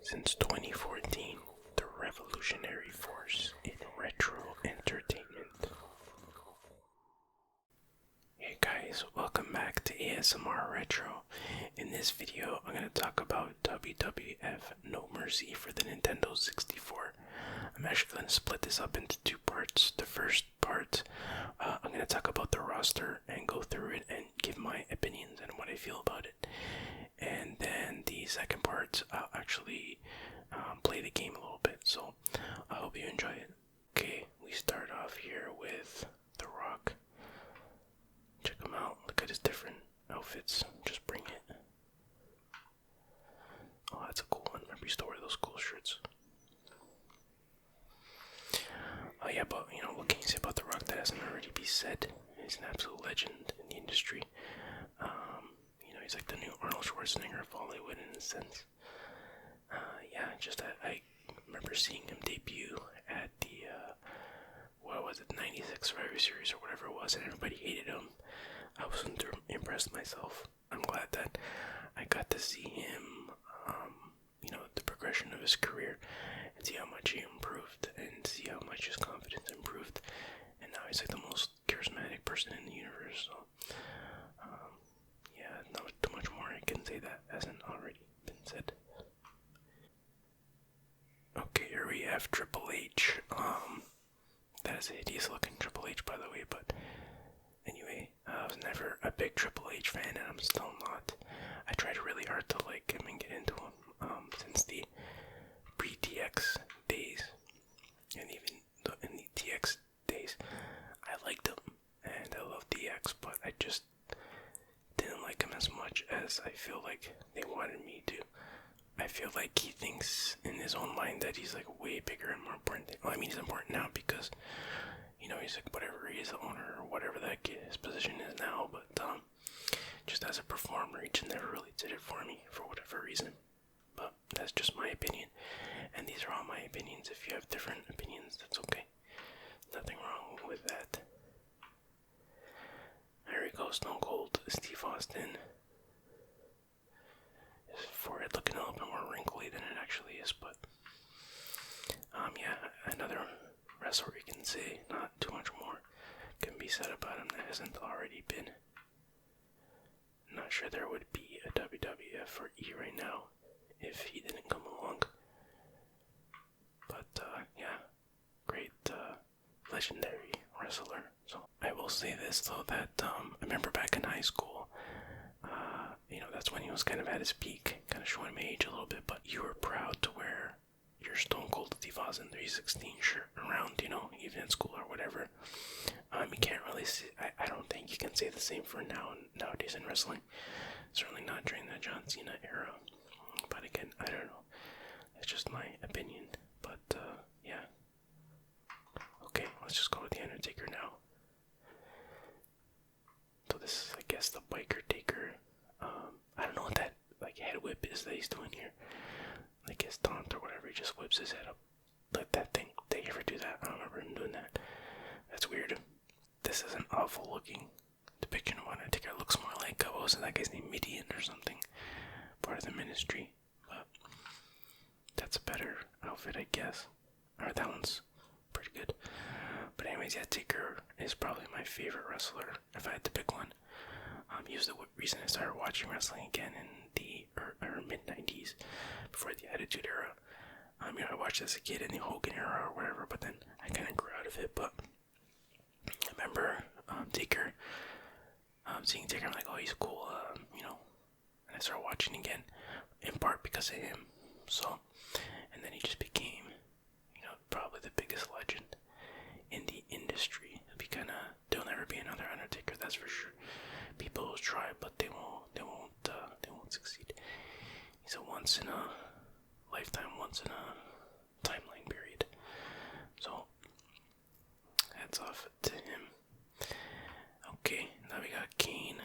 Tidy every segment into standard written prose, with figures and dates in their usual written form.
Since 2014, the revolutionary force in retro entertainment. Hey guys, welcome back to ASMR Retro. In this video, I'm going to talk about WWF No Mercy for the Nintendo 64. I'm actually going to split this up into two parts. The first part, I'm going to talk about the roster and go through it and give my opinions and what I feel about it. And then the second part, I'll actually play the game a little bit, so I hope you enjoy it. Okay, we start off here with The Rock. Check him out, look at his different outfits, just bring it. Oh, that's a cool one, remember he used to wear those cool shirts. Oh yeah, but what can you say about The Rock that hasn't already been said? He's an absolute legend in the industry. He's like the new Arnold Schwarzenegger of Hollywood in a sense. I remember seeing him debut at the, 96 Survivor Series or whatever it was, and everybody hated him. I wasn't impressed myself. I'm glad that I got to see him, the progression of his career, and see how much he improved, and see how much his confidence improved, and now he's like the most charismatic person in the universe, so, not too much more I can say that hasn't already been said. Okay, here we have Triple H. That is a hideous looking Triple H, by the way, but anyway, I was never a big Triple H fan, and I'm still not. I tried really hard to like him and get into him, since the pre-TX days, and even in the TX days, I liked him, and I loved DX, but I just didn't like him as much as I feel like they wanted me to. I feel like he thinks in his own mind that he's like way bigger and more important. Well, I mean, he's important now because, he's like whatever, he's the owner or whatever that his position is now, but just as a performer, he just never really did it for me for whatever reason. But that's just my opinion, and these are all my opinions. If you have different opinions, that's okay. Nothing wrong with that. There we go, Stone Cold Steve Austin. His forehead looking a little bit more wrinkly than it actually is, but another wrestler we can say not too much more can be said about him that hasn't already been. Not sure there would be a WWF or E right now if he didn't come along. But great legendary wrestler. So I will say this though, that I remember back in high school, that's when he was kind of at his peak, kind of showing my age a little bit, but you were proud to wear your Stone Cold Steve Austin 316 shirt around, even in school or whatever. You can't really see, I don't think you can say the same for nowadays in wrestling. Certainly not during the John Cena era. But again, I don't know. It's just my opinion. But, Okay, let's just go with the Undertaker now. So this is, I guess, the biker taker. I don't know what that, head whip is that he's doing here. Like his taunt or whatever, he just whips his head up. Like that thing. Did he ever do that? I don't remember him doing that. That's weird. This is an awful looking depiction of Undertaker. It looks more like, what was that guy's name? Midian or something. Part of the Ministry. But that's a better outfit, I guess. Or that one's pretty good. But anyways, Taker is probably my favorite wrestler, if I had to pick one. He was the reason I started watching wrestling again in the mid-90s, before the Attitude Era. I watched as a kid in the Hogan era or whatever, but then I kind of grew out of it. But I remember Taker, seeing Taker, I'm like, oh, he's cool, and I started watching again, in part because of him. So, and then he just became, probably the biggest legend in the industry. There'll never be another Undertaker, that's for sure. People will try, but they won't succeed. He's a once in a lifetime, once in a timeline period. So, hats off to him. Okay, now we got Kane.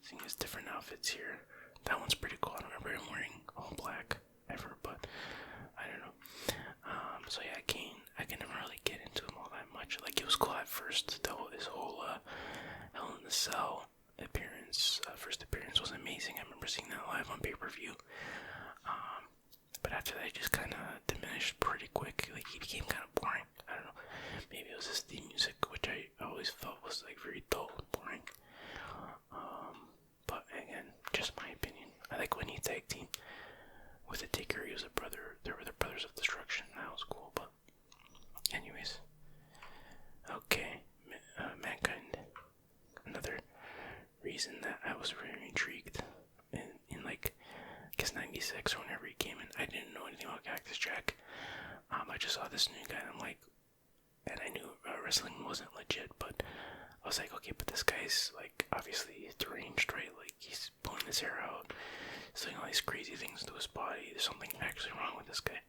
Seeing his different outfits here. That one's pretty cool. I don't remember him wearing all black ever, but I don't know. Kane, I can never really get into him all that much. Like, it was cool at first, his whole Hell in the Cell appearance, first appearance was amazing. I remember seeing that live on pay-per-view. after that, he just kind of diminished pretty quick. Like, he became kind of boring. I don't know. Maybe it was his theme music, which I always felt was like very dull and boring. But again, just my opinion. I like when he tag team with the Taker. He was a brother. They were the Brothers of Destruction. That was cool. But anyways, okay, Mankind. Another reason that I was very intrigued in like, I guess 96 or whenever he came in. I didn't know anything about Cactus Jack. I just saw this new guy and I'm like, and I knew wrestling wasn't legit, but I was like, okay, but this guy's like obviously deranged, right? Like, he's pulling his hair out, he's doing all these crazy things to his body. There's something actually wrong with this guy.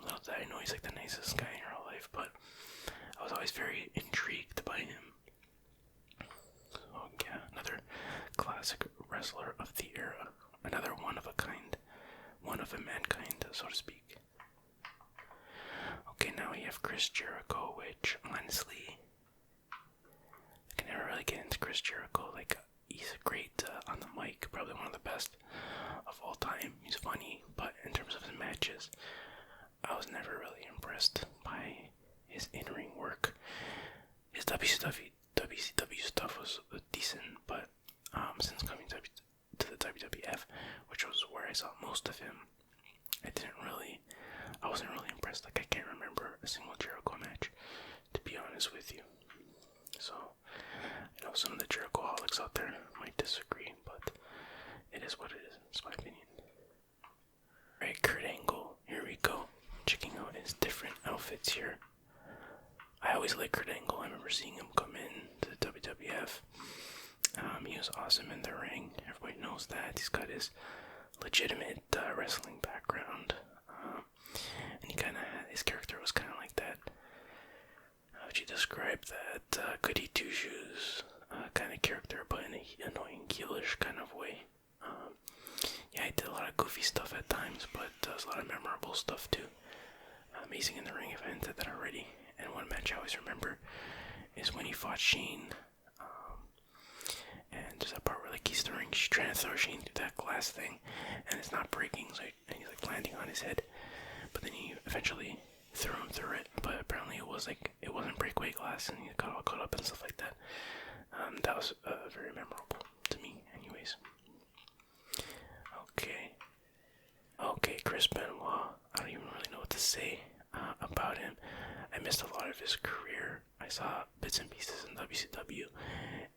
Little did I know he's like the nicest guy in your whole life, but I was always very intrigued by him. So yeah, another classic wrestler of the era, another one of a kind, one of a mankind, so to speak. Okay, now we have Chris Jericho, which honestly, I can never really get into Chris Jericho. Like, he's great on the mic, probably one of the best of all time. He's funny, but in terms of his matches, I was never really impressed by his in-ring work. His WCW stuff was decent, but since coming to the WWF, which was where I saw most of him, I wasn't really impressed. Like, I can't remember a single Jericho match, to be honest with you. So, I know some of the Jerichoholics out there might disagree, but it is what it is. It's my opinion. Alright, Kurt Angle. Here we go. Checking out his different outfits here. I always liked Kurt Angle. I remember seeing him come in to the WWF. He was awesome in the ring. Everybody knows that. He's got his legitimate wrestling background. And his character was kind of like that. How would you describe that? Goody two shoes kind of character, but in an annoying, heelish kind of way. Yeah, he did a lot of goofy stuff at times, but does a lot of memorable stuff too. Amazing in the ring, if I hadn't said that already. And one match I always remember is when he fought Shane. And there's that part where like he's trying to throw Shane through that glass thing, and it's not breaking, so and he's like landing on his head. But then he eventually threw him through it. But apparently it wasn't breakaway glass, and he got all caught up and stuff like that. That was very memorable to me, anyways. Okay, Chris Benoit. I don't even really know what to say about him. I missed a lot of his career. I saw bits and pieces in WCW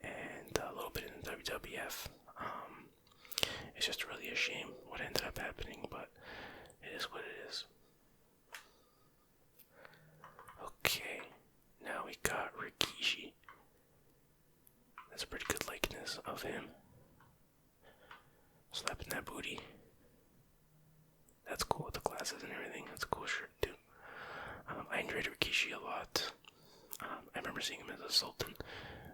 and a little bit in the WWF. It's just really a shame what ended up happening, but it is what it is. Okay, now we got Rikishi. That's a pretty good likeness of him. Slapping that booty. That's cool with the glasses and everything. That's a cool shirt too. I enjoyed Rikishi a lot. I remember seeing him as a Sultan.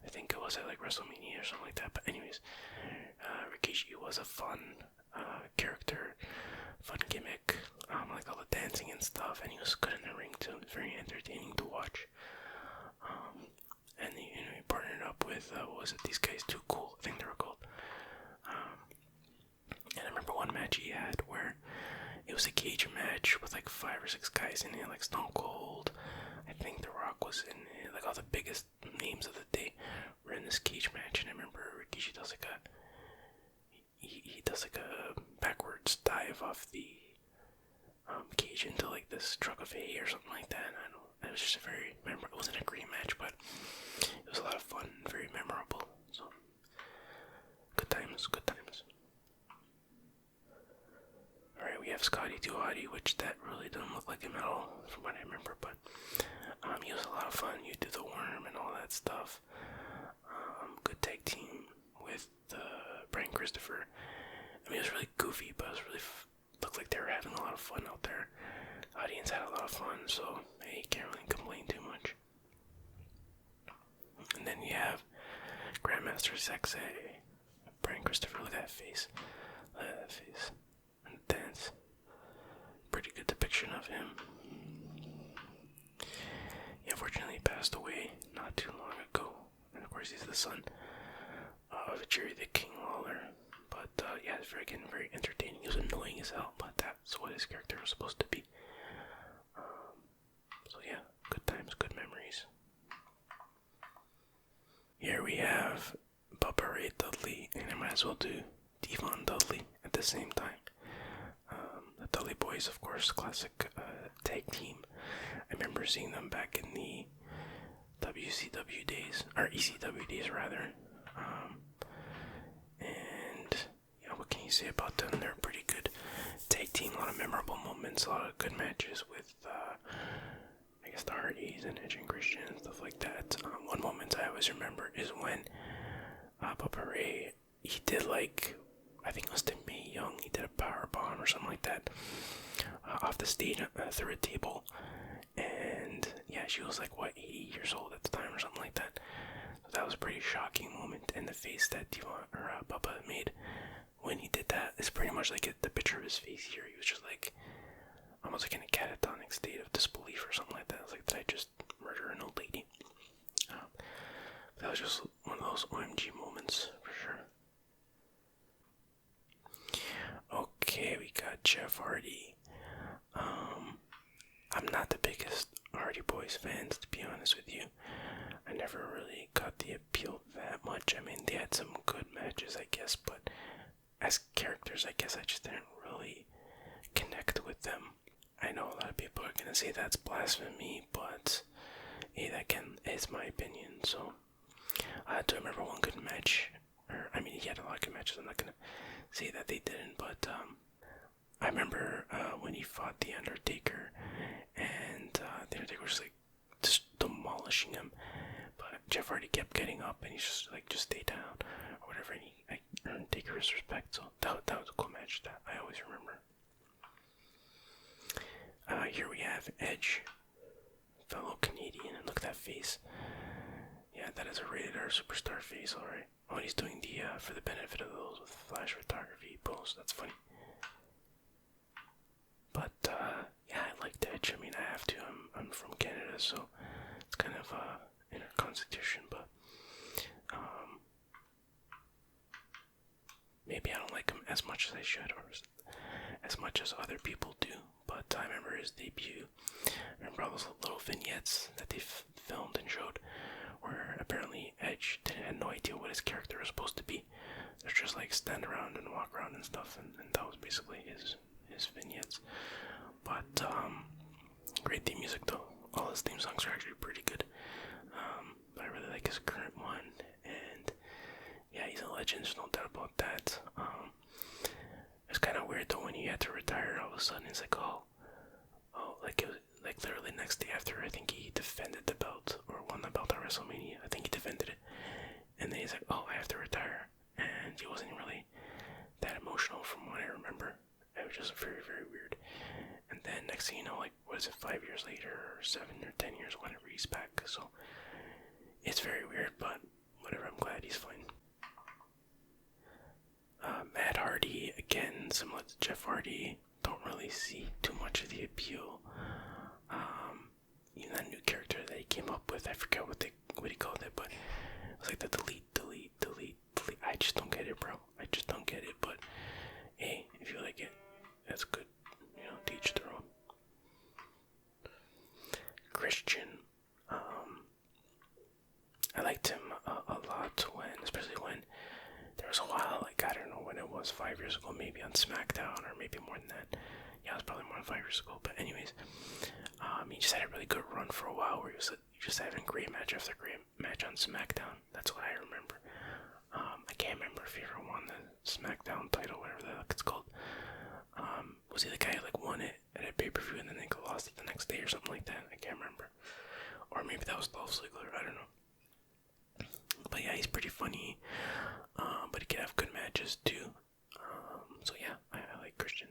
I think it was at like WrestleMania or something like that. But anyways, Rikishi was a fun character, fun gimmick. Like all the dancing and stuff, and he was good in the ring too. It was very entertaining to watch. And he partnered up with what was it? These guys, Too Cool, I think they were called. And I remember one match he had where it was a cage match with like 5 or 6 guys in it, like Stone Cold. I think The Rock was in it. Like all the biggest names of the day were in this cage match. And I remember Rikishi does like he does like a backwards dive off the cage into like this truck of hay or something like that. And I don't know. It was just a very memorable. It wasn't a great match, but it was a lot of fun, very memorable. So good times. Alright, we have Scotty 2 Hotty, which that really doesn't look like him at all, from what I remember, but he was a lot of fun. You do the worm and all that stuff. Good tag team with Brian Christopher. I mean, it was really goofy, but it was really looked like they were having a lot of fun out there. The audience had a lot of fun, so hey, can't really complain too much. And then you have Grandmaster Sexay, Brian Christopher. Look at that face. And dance. Pretty good depiction of him. He unfortunately passed away not too long ago. And of course he's the son of Jerry the King Lawler. But yeah, it's very entertaining. He was annoying as hell, but that's what his character was supposed to be. So yeah, good times, good memories. Here we have Bubba Ray Dudley, and I might as well do Devon Dudley at the same time. The Dudley Boys, of course, classic tag team. I remember seeing them back in the WCW days, or ECW days rather. And yeah, what can you say about them? They're a pretty good tag team. A lot of memorable moments, a lot of good matches with, I guess, the Hardys and Edge and Christian and stuff like that. One moment I always remember is when Bubba Ray, he did like, I think it was to Mae Young, he did a power bomb or something like that off the stage through a table. And yeah, she was like, what, 80 years old at the time or something like that. So that was a pretty shocking moment. And the face that Bubba made when he did that is pretty much like the picture of his face here. He was just like, almost like in a catatonic state of disbelief or something like that. It was like, did I just murder an old lady? That was just one of those OMG moments for sure. Okay, we got Jeff Hardy. I'm not the biggest Hardy Boys fans, to be honest with you. I never really got the appeal that much. I mean, they had some good matches, I guess, but as characters, I guess I just didn't really connect with them. I know a lot of people are gonna say that's blasphemy, but hey, that is my opinion. So I do remember one good match, I mean, he had a lot of good matches. I'm not gonna say that they didn't, but I remember when he fought the Undertaker, and the Undertaker was like just demolishing him, but Jeff Hardy kept getting up, and he's just like, just stay down or whatever, and he earned Taker's respect. So that was a cool match that I always remember. Here we have Edge, fellow Canadian, and look at that face. Yeah, that is a rated R superstar face, alright. Oh, and he's doing the, for the benefit of those with flash photography pose. That's funny. But, yeah, I like Edge. I mean, I have to. I'm from Canada, so it's kind of, in our constitution, but, maybe I don't like him as much as I should, or as much as other people do. But I remember his debut. I remember all those little vignettes that they filmed and showed, where apparently Edge had no idea what his character was supposed to be. They're just like stand around and walk around and stuff, and that was basically his vignettes. But great theme music though. All his theme songs are actually pretty good. But I really like his current one, and yeah, he's a legend. There's no doubt about that. It's kind of weird though when he had to retire. All of a sudden, it's like, oh, like it was like literally next day after I think he defended the belt or won the belt at WrestleMania. I think he defended it, and then he's like, oh, I have to retire, and he wasn't really that emotional from what I remember. It was just very, very weird. And then next thing you know, like, what is it, 5 years later, or 7 or 10 years, whenever he's back. So it's very weird, but whatever. I'm glad he's fine. Matt Hardy, again, similar to Jeff Hardy, don't really see too much of the appeal. Even that new character that he came up with, I forget what he called it, but it was like the delete. I just don't get it, bro. I just don't get it, but hey, if you like it, that's good. You know, to each their own. Christian, I liked him a lot especially when there was a while, like, I don't know when it was, 5 years ago, maybe on SmackDown, or maybe more than that. Yeah, it was probably more than 5 years ago, but anyways, he just had a really good run for a while, where he was just having great match after great match on SmackDown. That's what I remember. I can't remember if he ever won the SmackDown title, whatever the heck it's called. Was he the guy who, like, won it at a pay-per-view and then they lost it the next day or something like that? I can't remember. Or maybe that was Dolph Ziggler, I don't know. But yeah, he's pretty funny. But he can have good matches too. So yeah, I like Christian.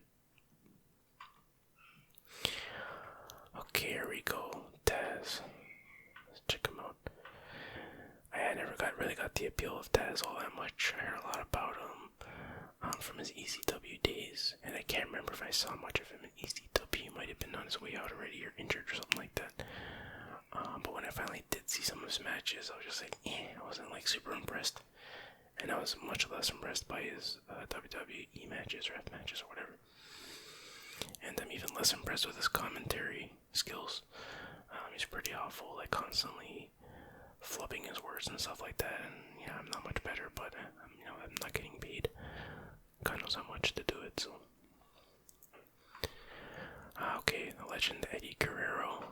Okay, here we go. Taz. Let's check him out. I never really got the appeal of Taz all that much. I heard a lot about him from his ECW days, and I can't remember if I saw much of him in ECW. He might have been on his way out already or injured or something like that. But when I finally did see some of his matches, I was just like, I wasn't like super impressed. and I was much less impressed by his WWE matches or F matches or whatever. And I'm even less impressed with his commentary skills. He's pretty awful, like constantly flubbing his words and stuff like that. And yeah, I'm not much better, but I'm not getting paid. God knows how much to do it. So okay, the legend Eddie Guerrero.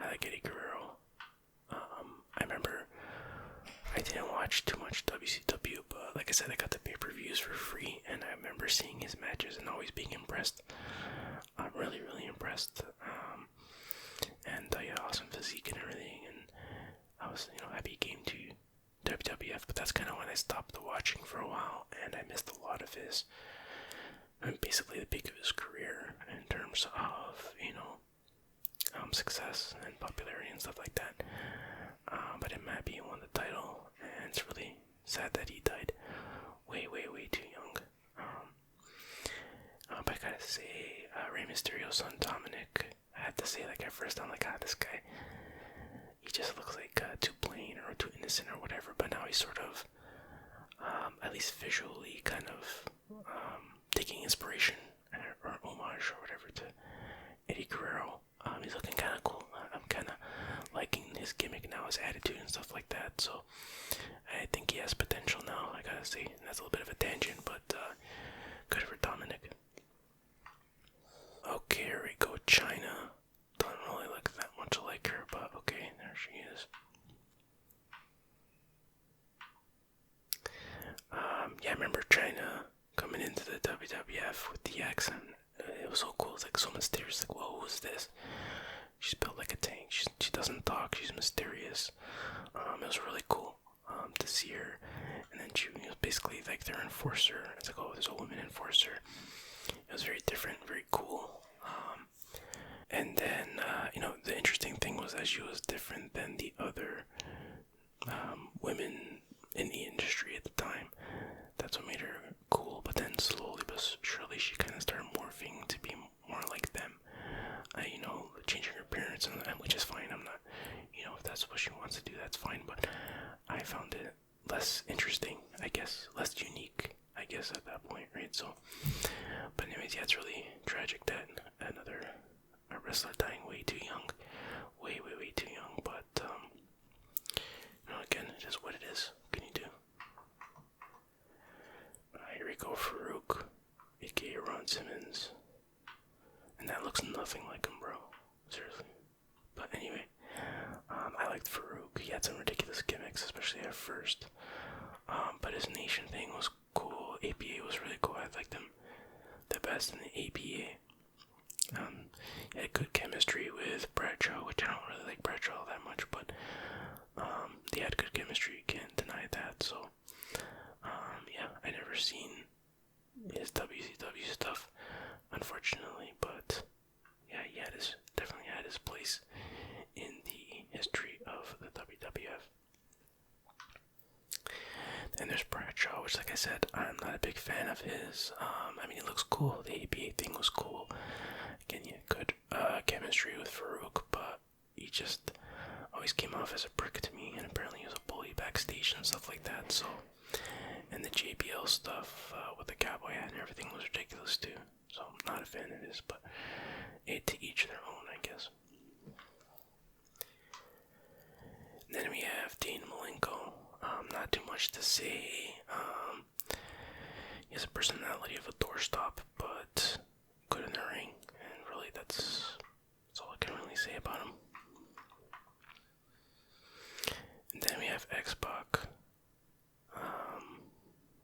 I like Eddie Guerrero. I remember I didn't watch too much WCW, but like I said, I got the pay-per-views for free, and I remember seeing his matches and always being impressed. I'm really, really impressed. And he had awesome physique and everything, and I was, happy he came to WWF, but that's kind of when I stopped watching for a while, and I missed a lot of his, basically the peak of his career in terms of, success and popularity and stuff like that. But I'm happy he won the title, and it's really sad that he died way, way, way too young. But I gotta say, Rey Mysterio's son Dominic, I had to say, at first I'm like, this guy, he just looks like too plain or too innocent or whatever, but now he's sort of, at least visually, kind of taking inspiration or homage or whatever to Eddie Guerrero. He's looking kind of cool. I'm kind of liking his gimmick now, his attitude and stuff like that, so I think he has potential now, I gotta say. That's a little bit of a tangent, but good for Dominic. Okay, here we go, China. Don't really look that much like her, but okay, there she is. Yeah, I remember China coming into the WWF with the accent. It was so cool. It's like so mysterious. Like, whoa, who's this? She's built like a tank. She doesn't talk. She's mysterious. It was really cool to see her. And then she was basically like their enforcer. It's like, oh, there's a woman enforcer. It was very different, very cool. And then, the interesting thing was that she was different than the other women in the industry at the time. That's what made her cool. But then slowly but surely she kind of started morphing to be more like them. Changing her appearance, and which is fine. I'm not, if that's what she wants to do, that's fine. But I found it less interesting, I guess, less unique, I guess, at that point, right? So, but anyways, yeah, it's really tragic that another wrestler dying way too young, way too young. But again, it is what it is. What can you do? Here we go, Farouk, aka Ron Simmons, and that looks nothing like him, bro. Seriously. But anyway, I liked Farouk. He had some ridiculous gimmicks, especially at first. But his nation thing was cool. APA was really cool. I liked him the best in the APA. He had good chemistry with Bradshaw, which I don't really like Bradshaw that much, but they had good chemistry. You can't deny that. So, yeah, I never seen his WCW stuff, unfortunately, but yeah, definitely had his place in the history of the WWF. Then there's Bradshaw, which, like I said, I'm not a big fan of his. It looks cool. The APA thing was cool. Again, he had good chemistry with Farouk, but he just always came off as a prick to me, and apparently he was a bully backstage and stuff like that. So, and the JBL stuff with the cowboy hat and everything was ridiculous too. So I'm not a fan of his, but to each their own, I guess. And then we have Dean Malenko. Not too much to say. He has a personality of a doorstop, but good in the ring, and really that's all I can really say about him. And then we have X-Pac.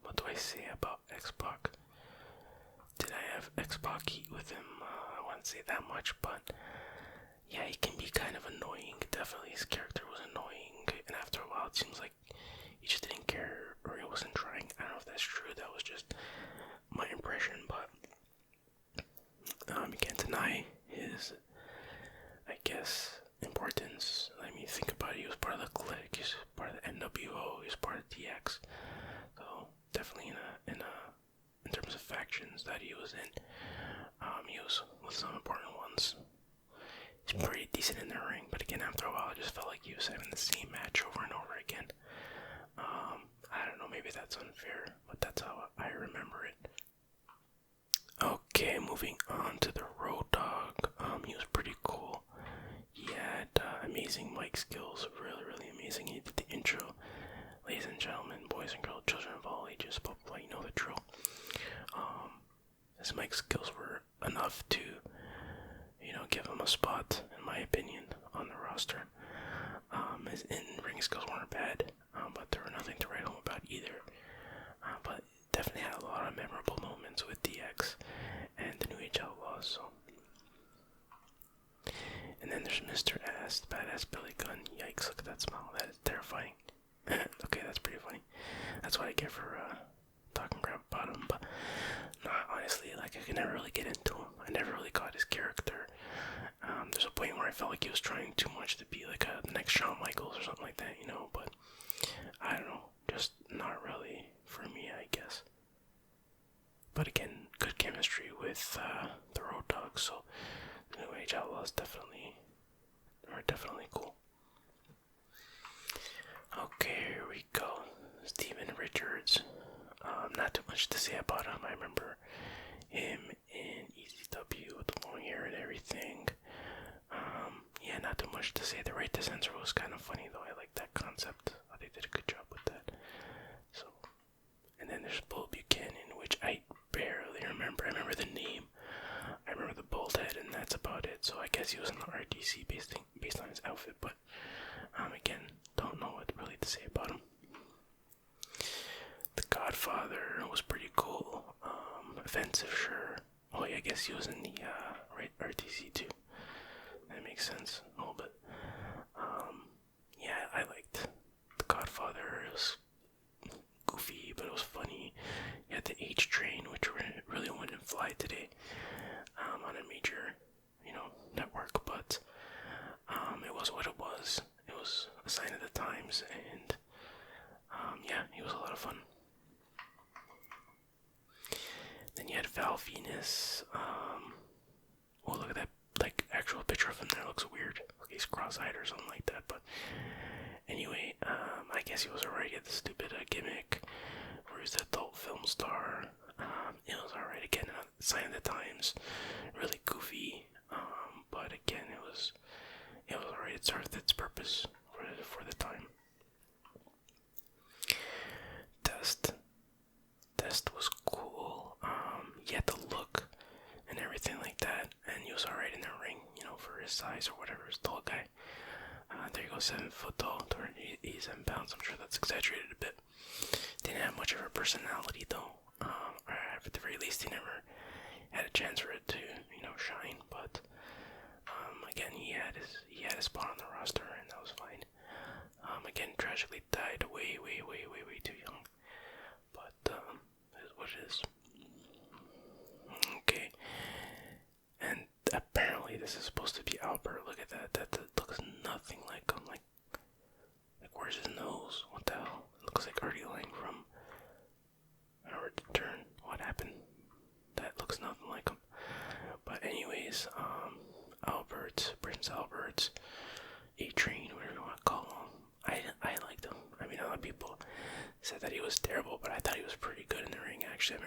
What do I say about X-Pac? Did I have X-Pac heat with him? I wouldn't say that much, but yeah, he can be kind of annoying. Definitely his character was annoying, and after a while it seems like he just didn't care, or he wasn't trying. I don't know if that's true. That was just my impression, but you can't deny his, I guess, importance. I mean, think about it. He was part of the Clique. He was part of the NWO. He was part of DX. So definitely in terms of factions that he was in, he was with some important ones. He's pretty decent in the ring, but again, after a while, I just felt like he was having the same match over and over again. I don't know, maybe that's unfair, but that's how I remember it. Okay, moving on to the Road Dogg. He was pretty cool. He had amazing mic skills, really, really amazing. He did the intro. Ladies and gentlemen, boys and girls, children of all ages, blah, blah, blah, you know the drill. His mic skills were enough to, give him a spot, in my opinion, on the roster. His in-ring skills weren't bad, but there were nothing to write home about either. But definitely had a lot of memorable moments with DX and the New Age Outlaws. And then there's Mr. S, Badass Billy Gunn. Yikes, look at that smile. That is terrifying. Okay, that's pretty funny. That's what I get for talking crap about him. But no, honestly, I could never really get into him. I never really got his character. There's a point where I felt like he was trying too much to be like the next Shawn Michaels or something like that, but I don't know, just not really for me, I guess. But again, good chemistry with the Road Dogg, so the New Age Outlaws are definitely cool. Okay, here we go. Steven Richards. Not too much to say about him. I remember him in ECW with the long hair and everything. Yeah, not too much to say. The Right to Censor was kind of funny, though. I like that concept. They did a good job with that. So, and then there's Bull Buchanan, which I barely remember. I remember the name. I remember the bald head, and that's about it. So I guess he was in the RDC based on his outfit, but again, don't know what really to say about him. The Godfather was pretty cool. Offensive, sure. Oh yeah, I guess he was in the RTC too. That makes sense a little bit. Yeah, I liked The Godfather. It was goofy, but it was funny. You had the H Train, which really wouldn't fly today on a major, network, but it was what it was. It was a sign of the times, and yeah, he was a lot of fun. Then you had Val Venus. Oh, look at that, actual picture of him there. Looks weird. Like he's cross-eyed or something like that, but anyway, I guess he was alright. He had the stupid gimmick where he's the adult film star. It was alright. Again, a sign of the times. Really goofy, but again, it was alright. It served its purpose for the time. Test was cool. He had the look and everything like that, and he was alright in the ring, for his size or whatever, his tall guy. There you go, 7 foot tall, 87 pounds. I'm sure that's exaggerated a bit. Didn't have much of a personality though. Or at the very least, he never had a chance for it to, shine. But again, he had his spot on the roster, and that was fine. Again, tragically died way too young. But it is what it is. Okay. And apparently this is supposed to be Albert. Look at that. That looks nothing like him. Like where's his nose? What the hell? It looks like Artie Lang from Howard Stern. What happened? That looks nothing like him. But anyways, Prince Albert, A-Train, whatever you want to call him. I liked him. I mean, a lot of people said that he was terrible, but I thought he was pretty good in the ring. Actually,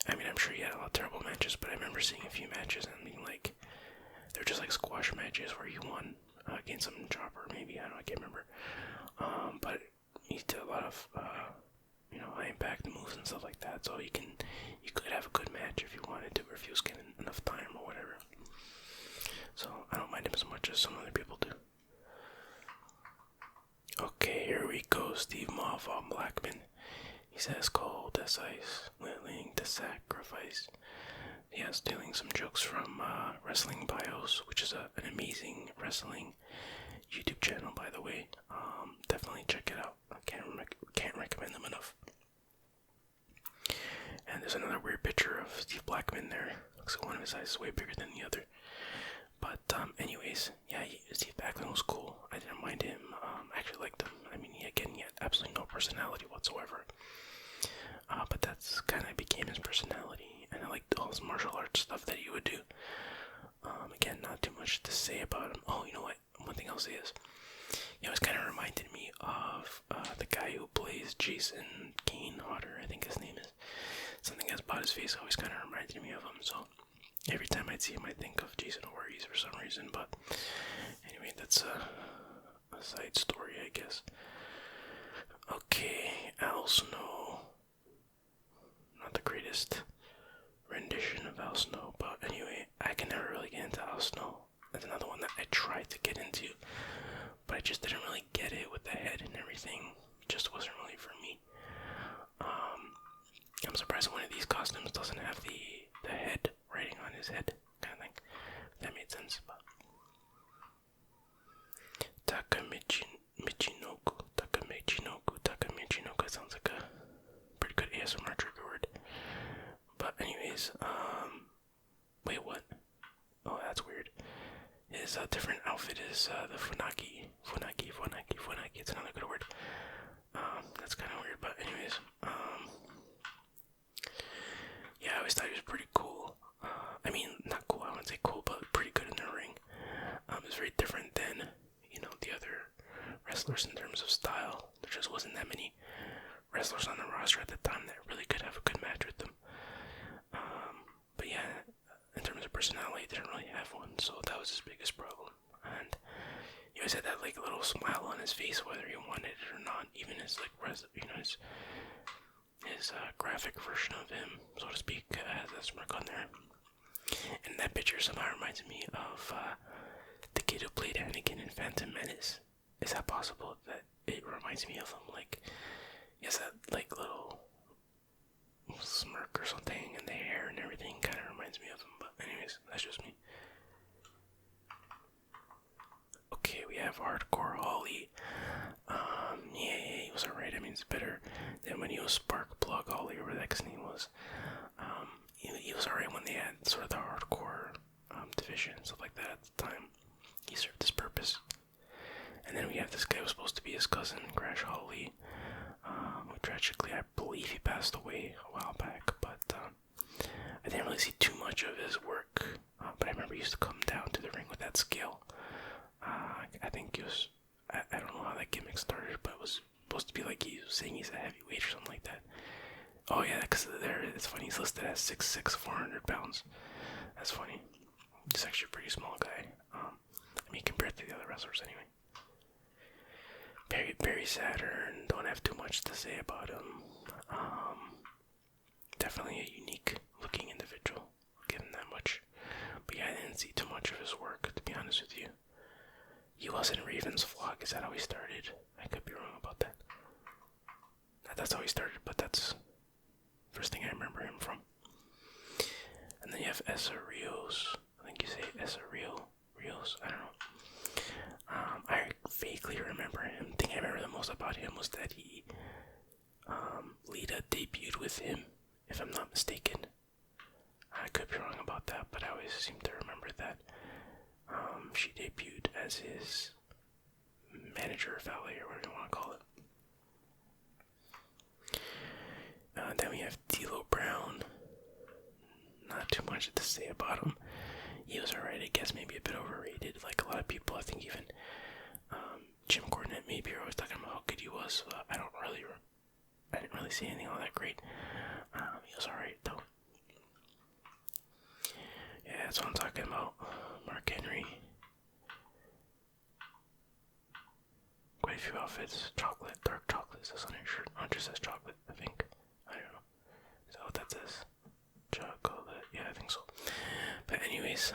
I'm sure he had a lot of terrible matches, but I remember seeing a few matches and being like, they're just like squash matches where he won against some chopper, maybe, I don't know, I can't remember. But he did a lot of, high impact moves and stuff like that, so you could have a good match if you wanted to, or if you was getting enough time or whatever. So I don't mind him as much as some other people do. Okay, here we go. Steve Moff on Blackman. He says, cold as ice, willing to sacrifice. Yeah, stealing some jokes from Wrestling Bios, which is an amazing wrestling YouTube channel, by the way. Definitely check it out. I can't recommend them enough. And there's another weird picture of Steve Blackman there. Looks like one of his eyes is way bigger than the other. But anyways, yeah, Steve Blackman was cool. I didn't mind him. I actually liked him. I mean, he had absolutely no personality whatsoever. But that's kind of became his personality. And I liked all his martial arts stuff that he would do. Again, not too much to say about him. Oh, you know what? One thing I'll say is, he always kind of reminded me of about his face always kind of reminded me of him. So every time I see him, I think of Jason Voorhees for some reason. But anyway, that's a side story, I guess. Okay, Al Snow. Not the greatest rendition of Al Snow, but anyway, I can never really get into Al Snow. That's another one that I tried to get into, but I just didn't really get it with the head and everything. It just wasn't really for me. I'm surprised one of these costumes doesn't have the head writing on his head, kind of thing. If that made sense. But Takamechinoku. That sounds like a pretty good ASMR trigger word. But anyways, wait, what? Oh, that's weird. His different outfit is the Funaki. It's another good word. That's kind of weird, but anyways, yeah, I always thought he was pretty cool. I mean, not cool, I wouldn't say cool, but pretty good in the ring. It's very different than, the other wrestlers in terms of style. There just wasn't that many wrestlers on the roster at the time that really could have a good match with them. But yeah, in terms of personality, he didn't really have one, so that was his biggest problem. And he always had that like little smile on his face, whether he wanted it or not. Even his his graphic version of him, so to speak, has that smirk on there. And that picture somehow reminds me of the kid who played Anakin in Phantom Menace. Is that possible that it reminds me of him? Like, he has that like little smirk or something, and the hair and everything kind of reminds me of him. But anyways, that's just me. Okay, we have Hardcore Holly. Yeah, he was alright. I mean, it's better than when he was Spark Plug Holly, or whatever that name was. He was alright when they had sort of the hardcore division and stuff like that at the time. He served his purpose. And then we have this guy who was supposed to be his cousin, Crash Holly, who tragically, I believe he passed away a while back, but I didn't really see too much of his work, but I remember he used to come down to the ring with that scale. I think he was, I don't know how that gimmick started, but it was supposed to be like he was saying he's a heavyweight or something like that. Oh yeah, because there, it's funny, he's listed as 6'6", 400 pounds. That's funny. He's actually a pretty small guy. I mean, compared to the other wrestlers anyway. Barry Saturn, don't have too much to say about him. Definitely a unique looking individual, I'll give him that much. But yeah, I didn't see too much of his work, to be honest with you. He was in Raven's vlog, is that how he started? I could be wrong about that. That's how he started, but that's first thing I remember him from. And then you have Essa Rios. I think you say Essa Rios, I don't know. I vaguely remember him. The thing I remember the most about him was that he, Lita debuted with him, if I'm not mistaken. I could be wrong about that, but I always seem to remember that. She debuted as his manager, valet, or whatever you want to call it. Then we have D'Lo Brown. Not too much to say about him. He was alright, I guess, maybe a bit overrated. Like a lot of people, I think even Jim Cornette maybe are always talking about how good he was. I didn't really see anything all that great. He was alright though. Yeah, that's what I'm talking about. Mark Henry. Quite a few outfits. Chocolate, dark chocolate says on his shirt. Oh, it just says chocolate, I think. I don't know. Is that what that says? Chocolate. Yeah, I think so. But anyways,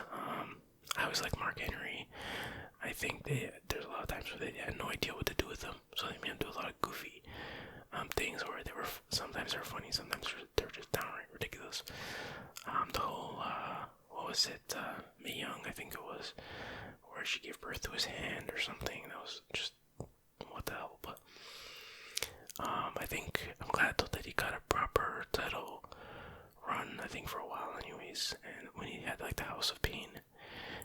I always like Mark Henry. I think there's a lot of times where they had no idea what to do with them, so they made him do a lot of goofy things where sometimes they're funny, sometimes they're just downright ridiculous. The whole what was it, Mae Young, I think it was, where she gave birth to his hand or something. That was just what the hell. But I think I'm glad though that he got a proper title run, I think, for a while anyways. And when he had like the House of Pain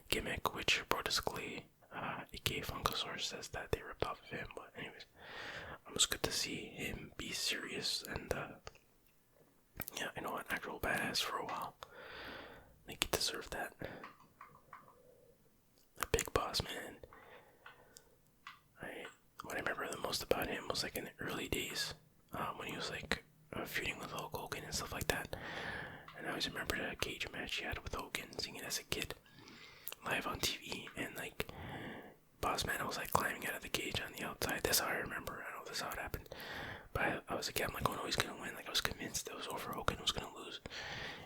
gimmick, which basically Ike Funkasaurus says that they ripped off of him, but anyways, it was good to see him be serious and yeah, I know, an actual badass for a while. I think he deserved that. The Big Boss Man. What I remember the most about him was like in the early days, when he was like feuding with Hulk Hogan and stuff like that. always remember the cage match he had with Hogan, seeing it as a kid, live on TV, and like Boss Man was like climbing out of the cage on the outside. That's how I remember. I know this is how it happened. But I was a kid. I'm like, oh no, he's gonna win. Like I was convinced it was over. Hogan was gonna lose.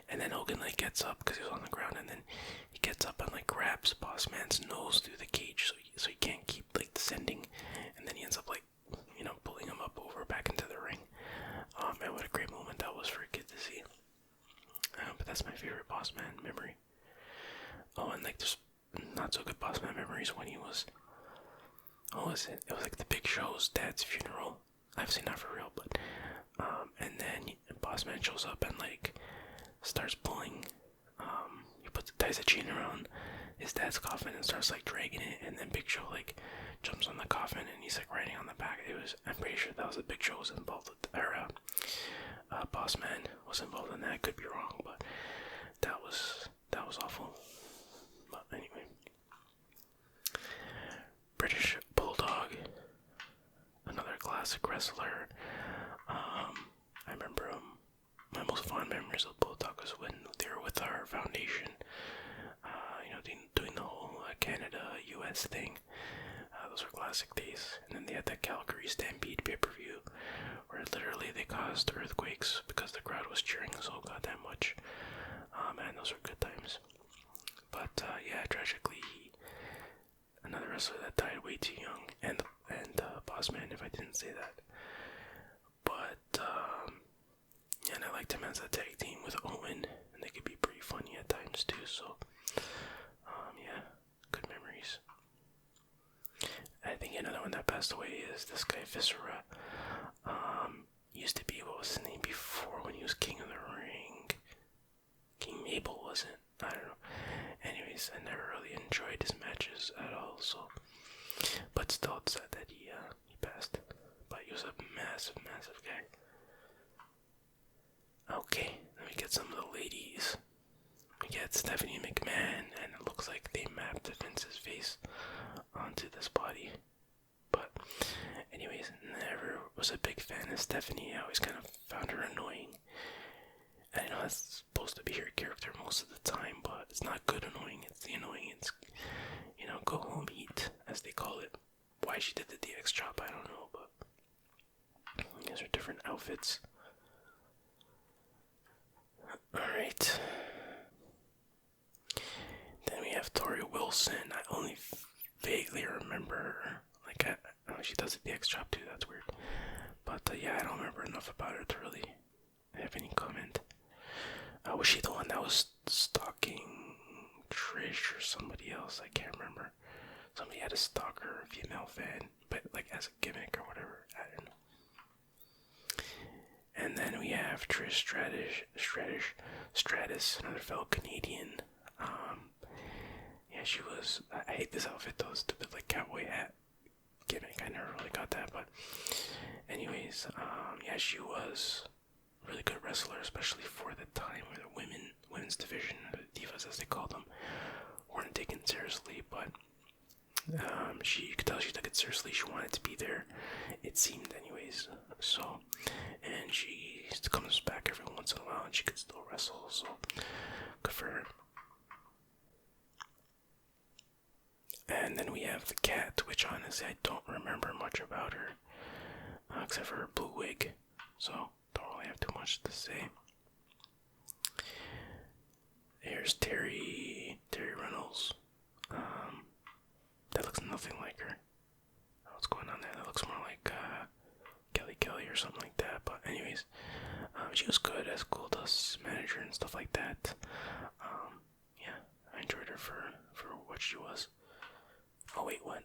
And then Hogan like gets up because he was on the ground, and then he gets up and like grabs Boss Man's nose through the cage, so he can't keep like descending, and then he ends up like pulling him up over back into the ring. Man, what a great moment that was for a kid to see. But that's my favorite Boss Man memory. Oh, and like there's not so good Boss Man memories when he was. What was it? It was like the Big Show's dad's funeral. I've seen that for real, but and then Boss Man shows up and like starts pulling. He ties a chain around his dad's coffin and starts like dragging it, and then Big Show like jumps on the coffin and he's like riding on the back. I'm pretty sure that was the Big Show was involved with, or Boss Man was involved in that. I could be wrong, but that was awful. But anyway, British Bulldog, another classic wrestler. I remember my most fond memories of Bulldog was when they were with our foundation, doing the whole Canada-US thing. Those were classic days. And then they had that Calgary Stampede pay-per-view, where literally they caused earthquakes because the crowd was cheering so goddamn much. Man, those were good times. But yeah, tragically, another wrestler that died way too young, and Boss Man, if I didn't say that. But and I liked him as a tag team with Owen, and they could be pretty funny at times too. So yeah, good memories. I think another one that passed away is this guy Viscera. Used to be, what was his name before when he was King of the Ring? King Mabel, was it? I don't know. Anyways, I never really enjoyed his matches at all, so. But still, it's sad that he passed. But he was a massive, massive guy. Okay, let me get some of the ladies. We get Stephanie McMahon, and it looks like they mapped Vince's face onto this body. But anyways, never was a big fan of Stephanie. I always kind of found her annoying. I know that's supposed to be her character most of the time, but it's not good annoying. It's the annoying. It's, go home eat, as they call it. Why she did the DX chop, I don't know, but these are different outfits. Alright. Then we have Tori Wilson. I only vaguely remember her. Like, she does the DX chop too, that's weird. But yeah, I don't remember enough about her to really have any comment. Was she the one that was stalking Trish or somebody else? I can't remember. Somebody had a stalker, a female fan, but like as a gimmick or whatever. I don't know. And then we have Trish Stratus, another fellow Canadian. Yeah, she was. I hate this outfit though, stupid like cowboy hat gimmick. I never really got that, but anyways, yeah, she was a really good wrestler, especially for the time where the women's division, the divas as they called them, weren't taken seriously. But you could tell she took it seriously. She wanted to be there, it seemed, anyways. So, and she comes back every once in a while, and she could still wrestle. So, good for her. And then we have the Cat, which honestly I don't remember much about her, except for her blue wig. So, don't really have too much to say. Here's Terry Reynolds. That looks nothing like her. What's going on there? That looks more like Kelly or something like that. But anyways, she was good as Goldust's manager and stuff like that. Yeah, I enjoyed her for what she was. Oh wait, what?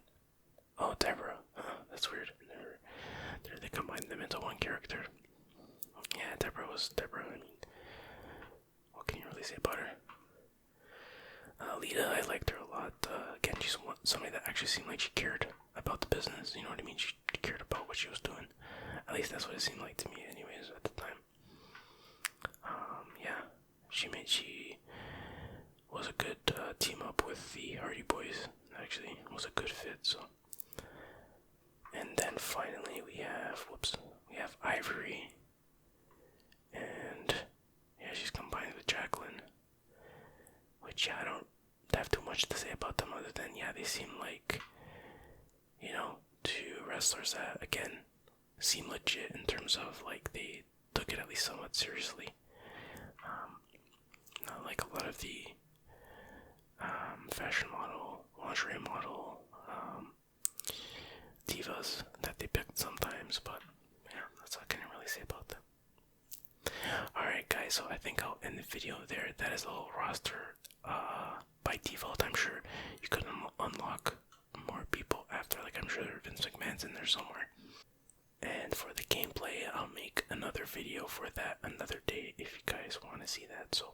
Oh, Deborah. That's weird. They combined them into one character. Yeah, Deborah. I mean, what can you really say about her? Lita, I liked her a lot. Again, she's somebody that actually seemed like she cared about the business. You know what I mean? She cared about what she was doing. At least that's what it seemed like to me, anyways, at the time. Yeah, she was a good team up with the Hardy Boys. Actually, was a good fit. So, and then finally we have Ivory, and yeah, she's combined with Jacqueline. much to say about them other than, yeah, they seem like, you know, two wrestlers that, again, seem legit in terms of, like, they took it at least somewhat seriously. Not like a lot of the fashion model, lingerie model, divas that they picked sometimes, but yeah, that's all I can really say about them. Alright guys, so I think I'll end the video there. That is the whole roster. By default, I'm sure you could unlock more people after, like I'm sure Vince McMahon's in there somewhere. And for the gameplay, I'll make another video for that another day if you guys want to see that. So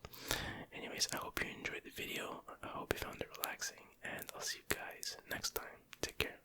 anyways, I hope you enjoyed the video. I hope you found it relaxing, and I'll see you guys next time. Take care.